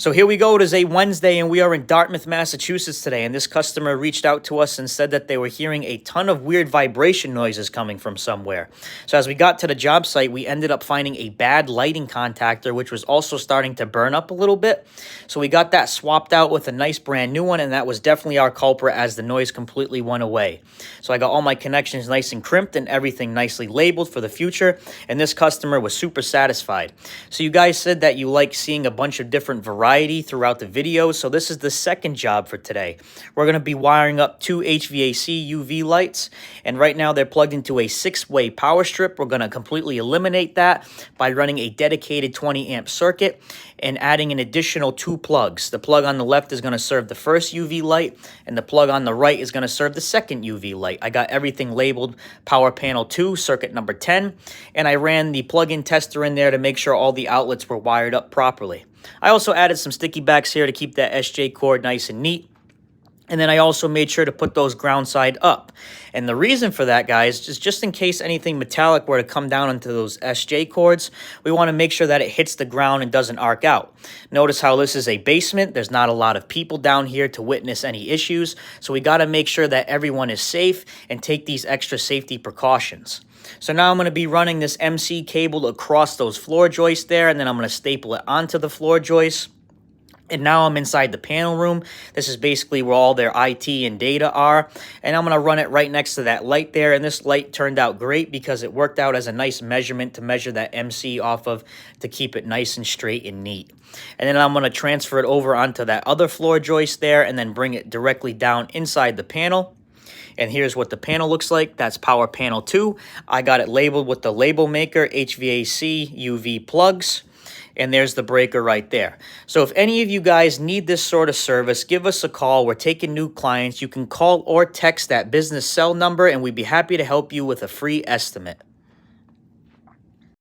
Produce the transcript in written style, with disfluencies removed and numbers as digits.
So here we go. It is a Wednesday and we are in Dartmouth, Massachusetts today. And this customer reached out to us and said that they were hearing a ton of weird vibration noises coming from somewhere. So as we got to the job site, we ended up finding a bad lighting contactor, which was also starting to burn up a little bit. So we got that swapped out with a nice brand new one. And that was definitely our culprit as the noise completely went away. So I got all my connections nice and crimped and everything nicely labeled for the future. And this customer was super satisfied. So you guys said that you like seeing a bunch of different varieties throughout the video, so this is the second job for today. We're going to be wiring up two HVAC UV lights, and right now they're plugged into a 6-way power strip. We're going to completely eliminate that by running a dedicated 20 amp circuit and adding an additional 2 plugs. The plug on the left is going to serve the first UV light, and the plug on the right is going to serve the second UV light. I got everything labeled power panel 2, circuit number 10, and I ran the plug-in tester in there to make sure all the outlets were wired up properly. I also added some sticky backs here to keep that SJ cord nice and neat. And then I also made sure to put those ground side up. And the reason for that, guys, is just in case anything metallic were to come down into those SJ cords, we want to make sure that it hits the ground and doesn't arc out. Notice how this is a basement. There's not a lot of people down here to witness any issues. So we got to make sure that everyone is safe and take these extra safety precautions. So now I'm going to be running this MC cable across those floor joists there, and then I'm going to staple it onto the floor joists. And now I'm inside the panel room. This is basically where all their IT and data are. And I'm going to run it right next to that light there. And this light turned out great because it worked out as a nice measurement to measure that MC off of to keep it nice and straight and neat. And then I'm going to transfer it over onto that other floor joist there and then bring it directly down inside the panel. And here's what the panel looks like. That's power panel 2. I got it labeled with the label maker HVAC UV plugs. And there's the breaker right there. So if any of you guys need this sort of service, give us a call. We're taking new clients. You can call or text that business cell number, and we'd be happy to help you with a free estimate.